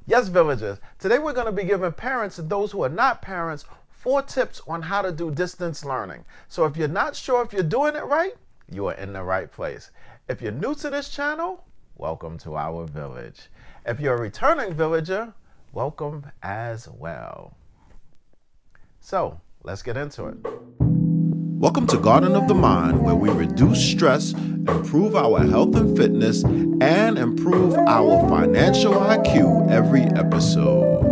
Yes, villagers, today we're going to be giving parents and those who are not parents 4 tips on how to do distance learning. So if you're not sure if you're doing it right, you are in the right place. If you're new to this channel, welcome to our village. If you're a returning villager, welcome as well. So let's get into it. Welcome to Garden of the Mind, where we reduce stress, improve our health and fitness, and improve our financial IQ every episode.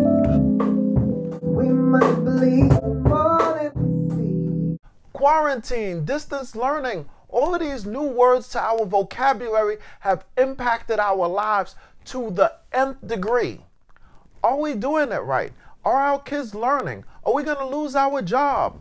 Quarantine, distance learning, all of these new words to our vocabulary have impacted our lives to the nth degree. Are we doing it right? Are our kids learning? Are we going to lose our job?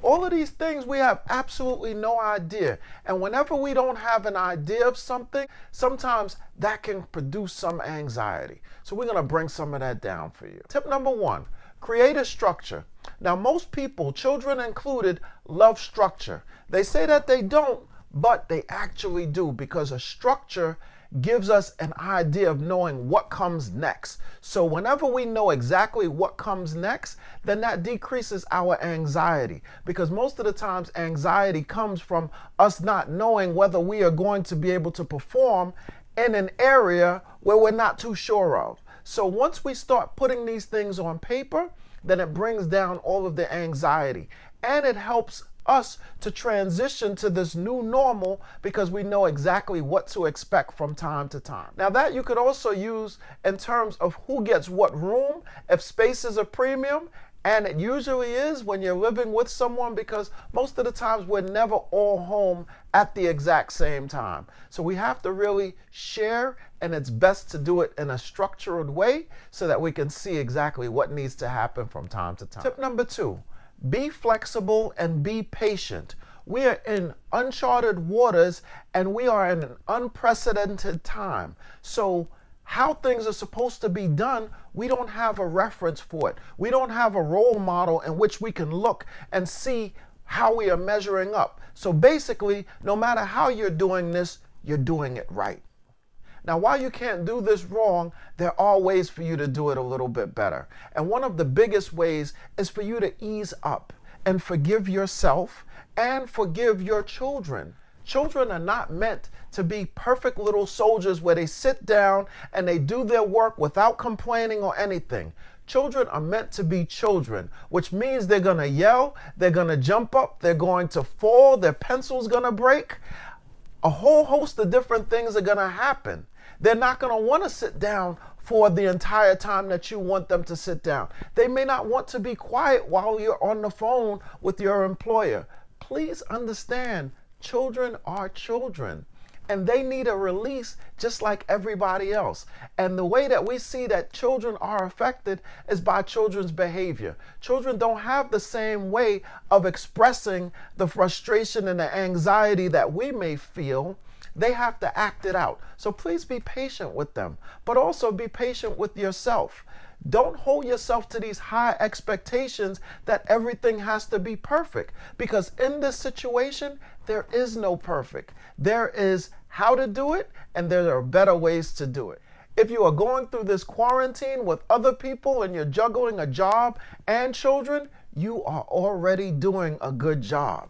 All of these things we have absolutely no idea. And whenever we don't have an idea of something, sometimes that can produce some anxiety. So we're going to bring some of that down for you. Tip number 1, create a structure. Now, most people, children included, love structure. They say that they don't, but they actually do, because a structure gives us an idea of knowing what comes next. So whenever we know exactly what comes next, then that decreases our anxiety, because most of the times anxiety comes from us not knowing whether we are going to be able to perform in an area where we're not too sure of. So once we start putting these things on paper, then it brings down all of the anxiety, and it helps us to transition to this new normal, because we know exactly what to expect from time to time. Now, that you could also use in terms of who gets what room, if space is a premium, and it usually is when you're living with someone, because most of the times we're never all home at the exact same time. So we have to really share, and it's best to do it in a structured way so that we can see exactly what needs to happen from time to time. Tip number 2. Be flexible and be patient. We are in uncharted waters, and we are in an unprecedented time. So how things are supposed to be done, we don't have a reference for it. We don't have a role model in which we can look and see how we are measuring up. So basically, no matter how you're doing this, you're doing it right. Now, while you can't do this wrong, there are ways for you to do it a little bit better. And one of the biggest ways is for you to ease up and forgive yourself and forgive your children. Children are not meant to be perfect little soldiers where they sit down and they do their work without complaining or anything. Children are meant to be children, which means they're going to yell, they're going to jump up, they're going to fall, their pencil's going to break. A whole host of different things are going to happen. They're not going to want to sit down for the entire time that you want them to sit down. They may not want to be quiet while you're on the phone with your employer. Please understand, children are children, and they need a release just like everybody else. And the way that we see that children are affected is by children's behavior. Children don't have the same way of expressing the frustration and the anxiety that we may feel. They have to act it out. So please be patient with them, but also be patient with yourself. Don't hold yourself to these high expectations that everything has to be perfect, because in this situation, there is no perfect. There is how to do it, and there are better ways to do it. If you are going through this quarantine with other people and you're juggling a job and children, you are already doing a good job.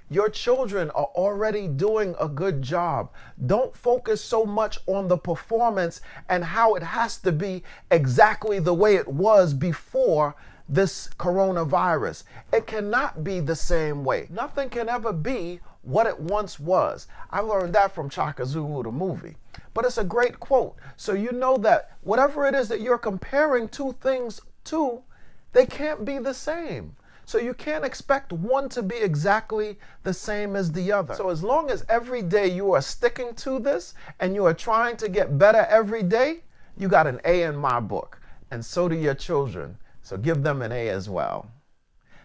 Your children are already doing a good job. Don't focus so much on the performance and how it has to be exactly the way it was before this coronavirus. It cannot be the same way. Nothing can ever be what it once was. I learned that from Chaka Zulu, the movie. But it's a great quote. So you know that whatever it is that you're comparing two things to, they can't be the same. So you can't expect one to be exactly the same as the other. So as long as every day you are sticking to this and you are trying to get better every day, you got an A in my book. And so do your children. So give them an A as well.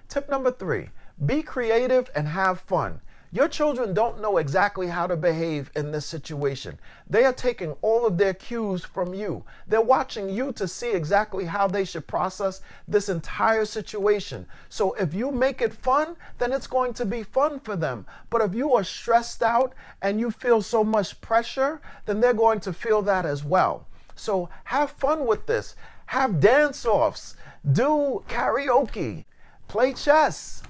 Tip number 3, be creative and have fun. Your children don't know exactly how to behave in this situation. They are taking all of their cues from you. They're watching you to see exactly how they should process this entire situation. So if you make it fun, then it's going to be fun for them. But if you are stressed out and you feel so much pressure, then they're going to feel that as well. So have fun with this. Have dance-offs, do karaoke, play chess.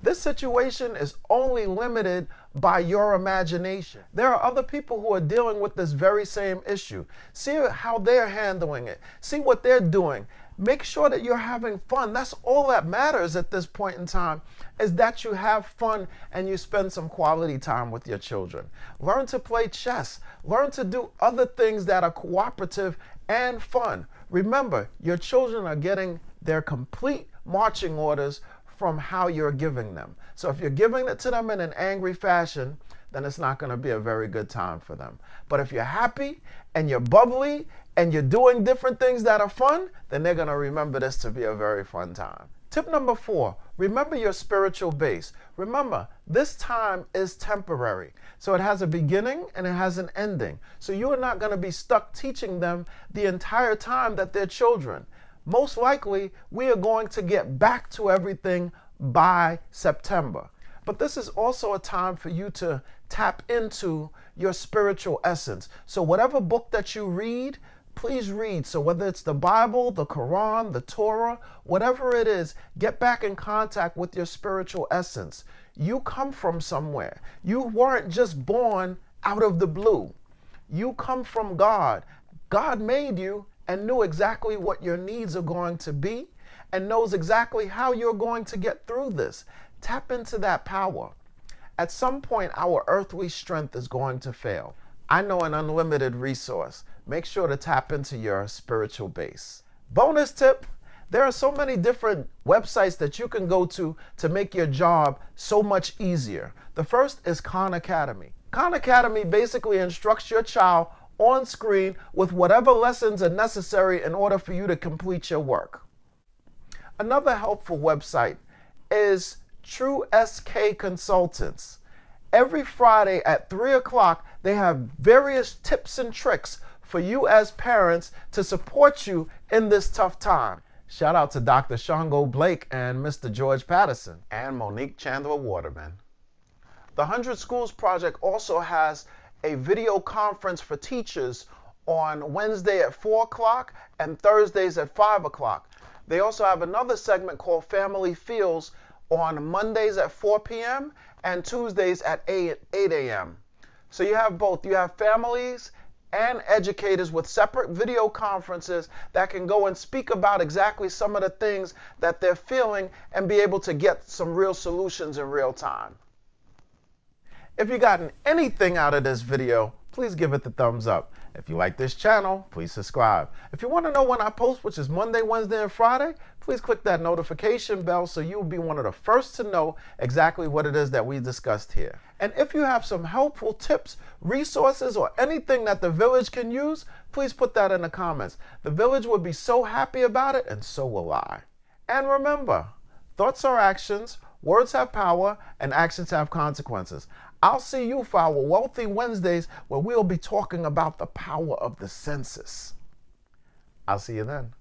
This situation is only limited by your imagination. There are other people who are dealing with this very same issue. See how they're handling it. See what they're doing. Make sure that you're having fun. That's all that matters at this point in time, is that you have fun and you spend some quality time with your children. Learn to play chess. Learn to do other things that are cooperative and fun. Remember, your children are getting their complete marching orders from how you're giving them. So if you're giving it to them in an angry fashion, then it's not going to be a very good time for them. But if you're happy and you're bubbly and you're doing different things that are fun, then they're going to remember this to be a very fun time. Tip number 4, remember your spiritual base. Remember, this time is temporary. So it has a beginning and it has an ending. So you are not going to be stuck teaching them the entire time that they're children. Most likely, we are going to get back to everything by September. But this is also a time for you to tap into your spiritual essence. So whatever book that you read, please read. So whether it's the Bible, the Quran, the Torah, whatever it is, get back in contact with your spiritual essence. You come from somewhere. You weren't just born out of the blue. You come from God. God made you and knew exactly what your needs are going to be and knows exactly how you're going to get through this. Tap into that power. At some point, our earthly strength is going to fail. I know an unlimited resource. Make sure to tap into your spiritual base. Bonus tip, there are so many different websites that you can go to make your job so much easier. The first is Khan Academy. Khan Academy basically instructs your child on screen with whatever lessons are necessary in order for you to complete your work. Another helpful website is True SK Consultants. Every Friday at 3 o'clock, they have various tips and tricks for you as parents to support you in this tough time. Shout out to Dr. Shango Blake and Mr. George Patterson and Monique Chandler Waterman. The 100 Schools Project also has a video conference for teachers on Wednesday at 4 o'clock and Thursdays at 5 o'clock. They also have another segment called Family Feels on Mondays at 4 p.m. and Tuesdays at 8 a.m. So you have both. You have families and educators with separate video conferences that can go and speak about exactly some of the things that they're feeling and be able to get some real solutions in real time. If you've gotten anything out of this video, please give it the thumbs up. If you like this channel, please subscribe. If you want to know when I post, which is Monday, Wednesday, and Friday, please click that notification bell so you'll be one of the first to know exactly what it is that we discussed here. And if you have some helpful tips, resources, or anything that the village can use, please put that in the comments. The village would be so happy about it, and so will I. And remember, thoughts are actions, words have power, and actions have consequences. I'll see you for our Wealthy Wednesdays, where we'll be talking about the power of the census. I'll see you then.